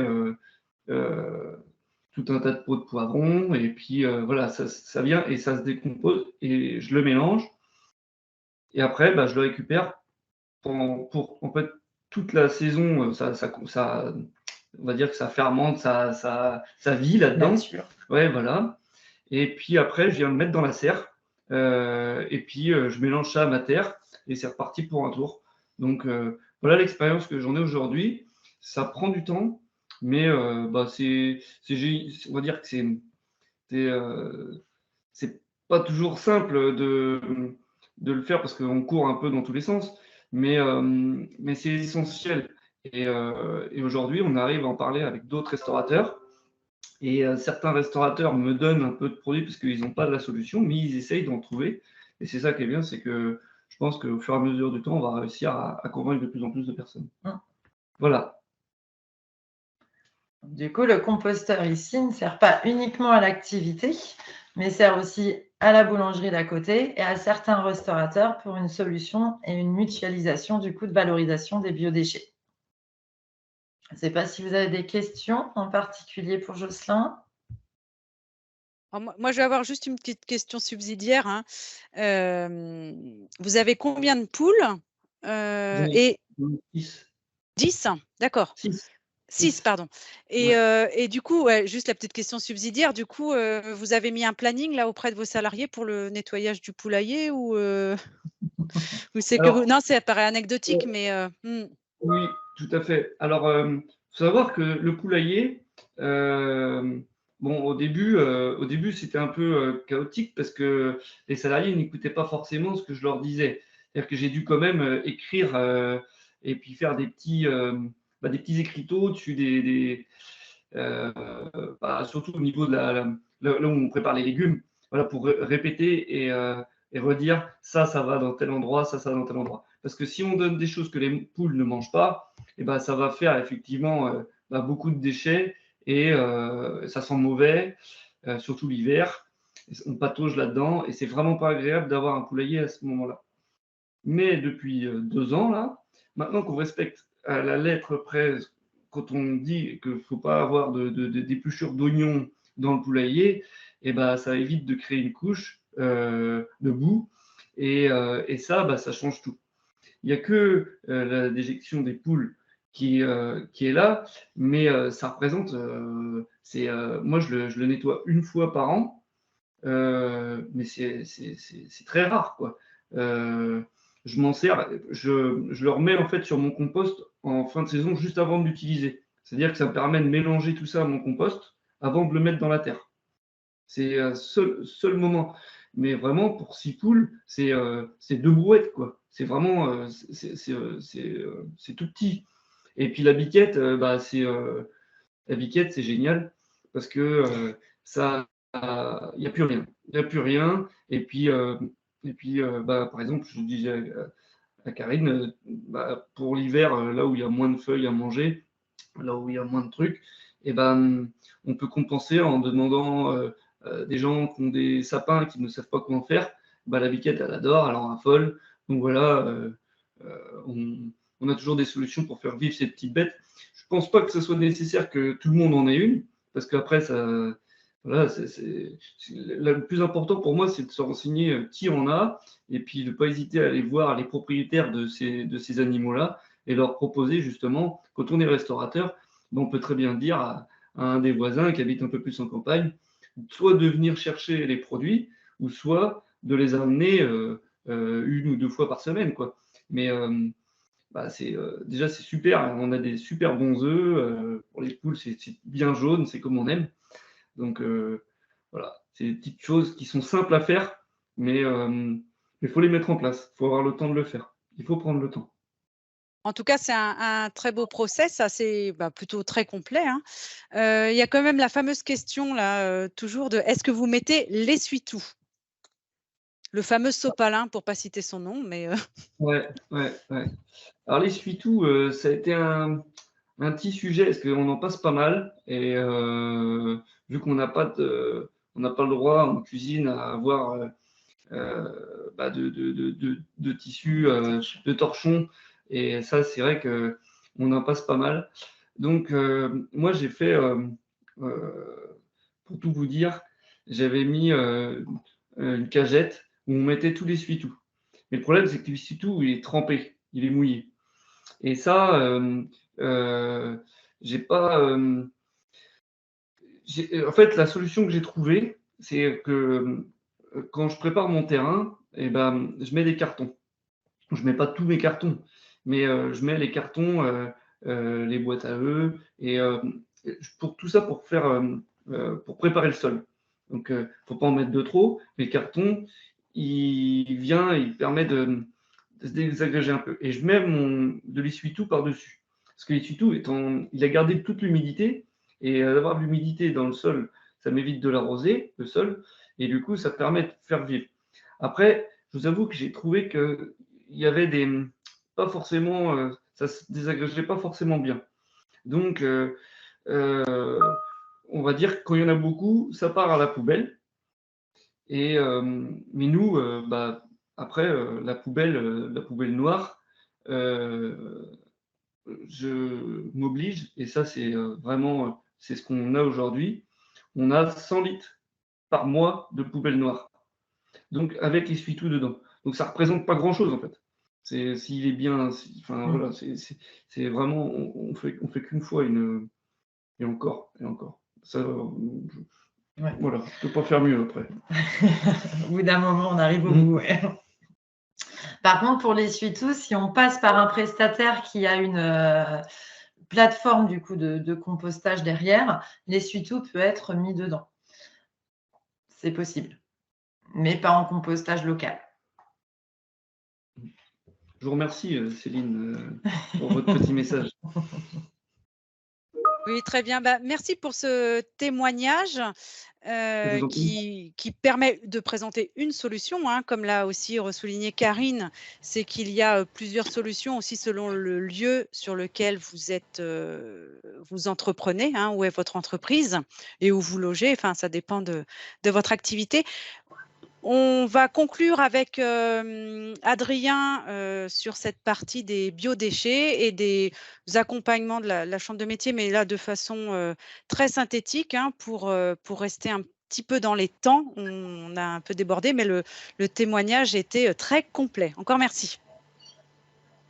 tout un tas de pots de poivrons. Et puis, voilà, ça vient et ça se décompose. Et je le mélange. Et après, je le récupère pour en fait, toute la saison. On va dire que ça fermente, ça vit là-dedans. Ouais, voilà. Et puis après, je viens le mettre dans la serre. Et puis, je mélange ça à ma terre. Et c'est reparti pour un tour. Donc, voilà l'expérience que j'en ai aujourd'hui. Ça prend du temps, mais on va dire que c'est pas toujours simple de le faire parce qu'on court un peu dans tous les sens, mais c'est essentiel. Et aujourd'hui, on arrive à en parler avec d'autres restaurateurs. Et certains restaurateurs me donnent un peu de produits parce qu'ils n'ont pas de la solution, mais ils essayent d'en trouver. Et c'est ça qui est bien, c'est que je pense qu'au fur et à mesure du temps, on va réussir à convaincre de plus en plus de personnes. Voilà. Du coup, le composteur ici ne sert pas uniquement à l'activité, mais sert aussi à la boulangerie d'à côté et à certains restaurateurs pour une solution et une mutualisation du coût de valorisation des biodéchets. Je ne sais pas si vous avez des questions en particulier pour Jocelyn. Alors, moi, je vais avoir juste une petite question subsidiaire, hein. Vous avez combien de poules et 10. 10? D'accord. 6, pardon. Et du coup, ouais, juste la petite question subsidiaire, du coup, vous avez mis un planning là auprès de vos salariés pour le nettoyage du poulailler ou c'est que vous... Non, ça paraît anecdotique, mais Oui, tout à fait. Alors, faut savoir que le poulailler, bon, au début, c'était un peu chaotique parce que les salariés n'écoutaient pas forcément ce que je leur disais. C'est-à-dire que j'ai dû quand même écrire et puis faire des petits écriteaux dessus surtout au niveau de là où on prépare les légumes, voilà, pour répéter et redire ça va dans tel endroit, ça va dans tel endroit. Parce que si on donne des choses que les poules ne mangent pas, et ben, ça va faire effectivement beaucoup de déchets et ça sent mauvais, surtout l'hiver. On patauge là-dedans et c'est vraiment pas agréable d'avoir un poulailler à ce moment-là. Mais depuis 2 ans, là, maintenant qu'on respecte à la lettre près, quand on dit qu'il ne faut pas avoir d'épluchures d'oignons dans le poulailler, et ben, ça évite de créer une couche de boue et ça, ça change tout. Il n'y a que la déjection des poules qui est là, mais ça représente, moi je le nettoie une fois par an, mais c'est très rare, quoi. Je m'en sers, je le remets en fait sur mon compost en fin de saison juste avant de l'utiliser. C'est-à-dire que ça me permet de mélanger tout ça à mon compost avant de le mettre dans la terre. C'est seul moment. Mais vraiment, pour 6 poules, c'est 2 brouettes, quoi. C'est vraiment, c'est tout petit. Et puis la biquette, la biquette, c'est génial parce que ça, il n'y a plus rien. Il n'y a plus rien. Et puis, par exemple, je disais à Karine, pour l'hiver, là où il y a moins de feuilles à manger, là où il y a moins de trucs, et ben, on peut compenser en demandant des gens qui ont des sapins qui ne savent pas quoi en faire. La biquette, elle adore, elle en raffole. Donc voilà, on a toujours des solutions pour faire vivre ces petites bêtes. Je pense pas que ce soit nécessaire que tout le monde en ait une, parce qu'après, ça, voilà, le plus important pour moi, c'est de se renseigner qui en a, et puis de ne pas hésiter à aller voir les propriétaires de ces animaux-là et leur proposer justement, quand on est restaurateur, on peut très bien dire à un des voisins qui habite un peu plus en campagne, soit de venir chercher les produits, ou soit de les amener 1 ou 2 fois par semaine, quoi. Mais déjà, c'est super, on a des super bons œufs, pour les poules, c'est bien jaune, c'est comme on aime. Donc voilà, c'est des petites choses qui sont simples à faire, mais il faut les mettre en place, il faut avoir le temps de le faire, il faut prendre le temps. en tout cas, c'est un très beau process, assez plutôt très complet, hein. Il y a quand même la fameuse question là, toujours de est-ce que vous mettez l'essuie-tout? Le fameux sopalin, pour pas citer son nom, mais Ouais. Alors l'essuie-tout, ça a été un petit sujet parce qu'on en passe pas mal et vu qu'on n'a pas le droit en cuisine à avoir de tissu, de torchons, et ça, c'est vrai qu'on en passe pas mal. Donc moi, j'ai fait, pour tout vous dire, j'avais mis une cagette où on mettait tout l'essuie-tout. Mais le problème, c'est que l'essuie-tout, il est trempé, il est mouillé. Et ça, j'ai pas. En fait, la solution que j'ai trouvée, c'est que quand je prépare mon terrain, eh ben, je mets des cartons. Je mets pas tous mes cartons, mais je mets les cartons, les boîtes à œufs, et pour tout ça, pour préparer le sol. Donc, il ne faut pas en mettre de trop. Mais le carton, il permet de se désagréger un peu. Et je mets de l'essuie-tout par-dessus. Parce que l'essuie-tout, il a gardé toute l'humidité. Et d'avoir de l'humidité dans le sol, ça m'évite de l'arroser, le sol. Et du coup, ça permet de faire vivre. Après, je vous avoue que j'ai trouvé qu'il y avait pas forcément, ça se désagrégeait pas forcément bien. Donc, on va dire que quand il y en a beaucoup, ça part à la poubelle. Mais nous, après, la poubelle noire, je m'oblige, et ça, c'est vraiment, c'est ce qu'on a aujourd'hui. On a 100 litres par mois de poubelle noire. Donc, avec l'essuie-tout dedans. Donc, ça ne représente pas grand-chose, en fait. S'il est bien, enfin, voilà, c'est vraiment, on fait qu'une fois et encore. Ça, Ouais. voilà, je ne peux pas faire mieux après. Au bout d'un moment, on arrive au bout. Ouais. Par contre, pour l'essuie-tout, si on passe par un prestataire qui a une plateforme du coup de compostage derrière, l'essuie-tout peut être mis dedans. C'est possible, mais pas en compostage local. Je vous remercie, Céline, pour votre petit message. Oui, très bien. Merci pour ce témoignage qui permet de présenter une solution, hein, comme l'a aussi ressouligné Karine, c'est qu'il y a plusieurs solutions aussi selon le lieu sur lequel vous entreprenez, hein, où est votre entreprise et où vous logez. Enfin, ça dépend de votre activité. On va conclure avec Adrien sur cette partie des biodéchets et des accompagnements de la Chambre de métier, mais là de façon très synthétique, hein, pour rester un petit peu dans les temps. On a un peu débordé, mais le témoignage était très complet. Encore merci.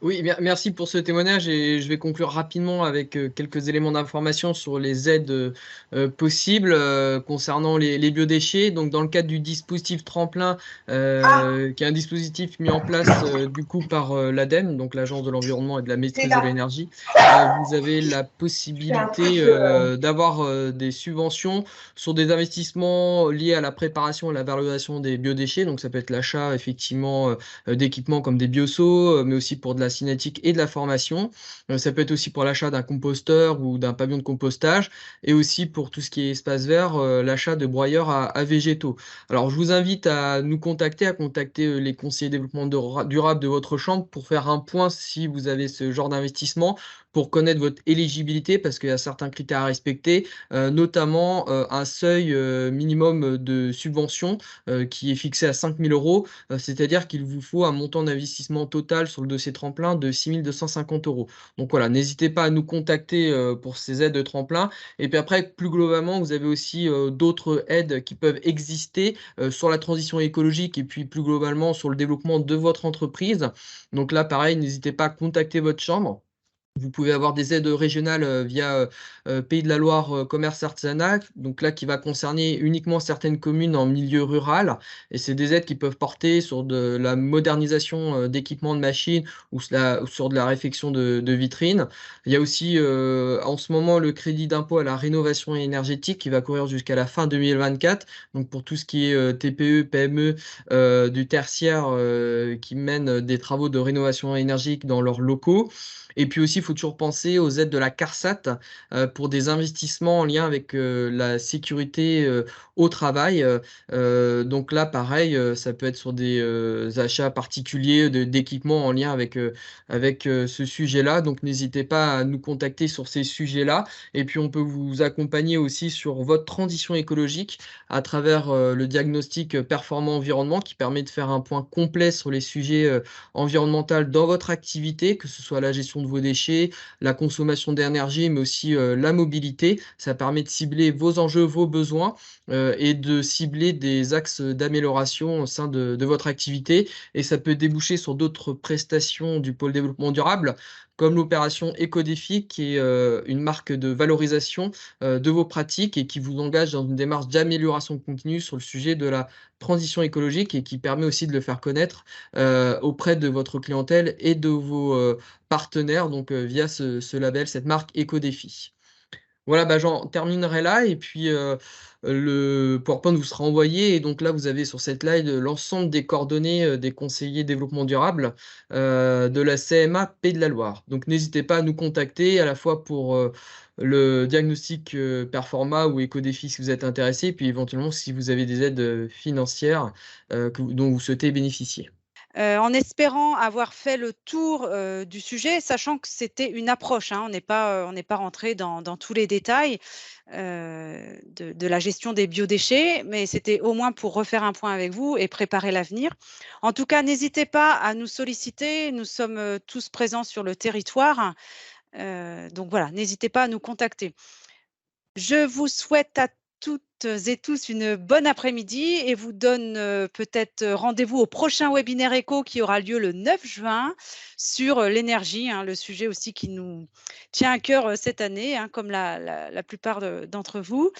Oui, merci pour ce témoignage et je vais conclure rapidement avec quelques éléments d'information sur les aides possibles concernant les biodéchets. Donc, dans le cadre du dispositif Tremplin, qui est un dispositif mis en place du coup par l'ADEME, donc l'Agence de l'environnement et de la maîtrise de l'énergie, vous avez la possibilité d'avoir des subventions sur des investissements liés à la préparation et la valorisation des biodéchets. Donc, ça peut être l'achat effectivement d'équipements comme des bioseaux, mais aussi pour de la cinétique et de la formation. Ça peut être aussi pour l'achat d'un composteur ou d'un pavillon de compostage et aussi pour tout ce qui est espace vert, l'achat de broyeurs à végétaux. Alors, je vous invite à nous contacter, à contacter les conseillers développement durable de votre chambre pour faire un point si vous avez ce genre d'investissement, pour connaître votre éligibilité parce qu'il y a certains critères à respecter, notamment un seuil minimum de subvention qui est fixé à 5 000 €. C'est-à-dire qu'il vous faut un montant d'investissement total sur le dossier tremplin de 6 250 €. Donc voilà, n'hésitez pas à nous contacter pour ces aides de tremplin. Et puis après, plus globalement, vous avez aussi d'autres aides qui peuvent exister sur la transition écologique et puis plus globalement sur le développement de votre entreprise. Donc là, pareil, n'hésitez pas à contacter votre chambre. Vous pouvez avoir des aides régionales via Pays de la Loire Commerce Artisanat, donc là qui va concerner uniquement certaines communes en milieu rural. Et c'est des aides qui peuvent porter sur de la modernisation d'équipements de machines ou sur de la réfection de vitrines. Il y a aussi en ce moment le crédit d'impôt à la rénovation énergétique qui va courir jusqu'à la fin 2024. Donc pour tout ce qui est TPE, PME du tertiaire qui mènent des travaux de rénovation énergétique dans leurs locaux. Et puis aussi, il faut toujours penser aux aides de la CARSAT pour des investissements en lien avec la sécurité au travail. Donc là, pareil, ça peut être sur des achats particuliers d'équipements en lien avec ce sujet-là. Donc n'hésitez pas à nous contacter sur ces sujets-là. Et puis on peut vous accompagner aussi sur votre transition écologique à travers le diagnostic performant environnement qui permet de faire un point complet sur les sujets environnementaux dans votre activité, que ce soit la gestion de vos déchets, la consommation d'énergie, mais aussi la mobilité. Ça permet de cibler vos enjeux, vos besoins et de cibler des axes d'amélioration au sein de votre activité. Et ça peut déboucher sur d'autres prestations du pôle développement durable, comme l'opération Écodéfi, qui est une marque de valorisation de vos pratiques et qui vous engage dans une démarche d'amélioration continue sur le sujet de la transition écologique et qui permet aussi de le faire connaître auprès de votre clientèle et de vos partenaires, donc via ce label, cette marque Écodéfi. Voilà, bah, j'en terminerai là et puis, le PowerPoint vous sera envoyé et donc là, vous avez sur cette slide, l'ensemble des coordonnées, des conseillers développement durable, de la CMA Pays de la Loire. Donc n'hésitez pas à nous contacter à la fois pour, le diagnostic, Performa ou éco-défi si vous êtes intéressé, puis éventuellement si vous avez des aides, financières, dont vous souhaitez bénéficier. En espérant avoir fait le tour, du sujet, sachant que c'était une approche, hein. On n'est pas rentré dans tous les détails, de la gestion des biodéchets, mais c'était au moins pour refaire un point avec vous et préparer l'avenir. En tout cas, n'hésitez pas à nous solliciter. Nous sommes, tous présents sur le territoire, donc voilà, n'hésitez pas à nous contacter. Je vous souhaite à toutes et tous une bonne après-midi et vous donne peut-être rendez-vous au prochain webinaire éco qui aura lieu le 9 juin sur l'énergie, hein, le sujet aussi qui nous tient à cœur cette année, hein, comme la plupart d'entre vous.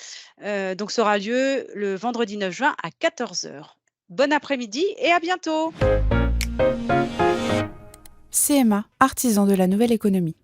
Donc, ça aura lieu le vendredi 9 juin à 14 heures. Bon après-midi et à bientôt. CMA, artisan de la nouvelle économie.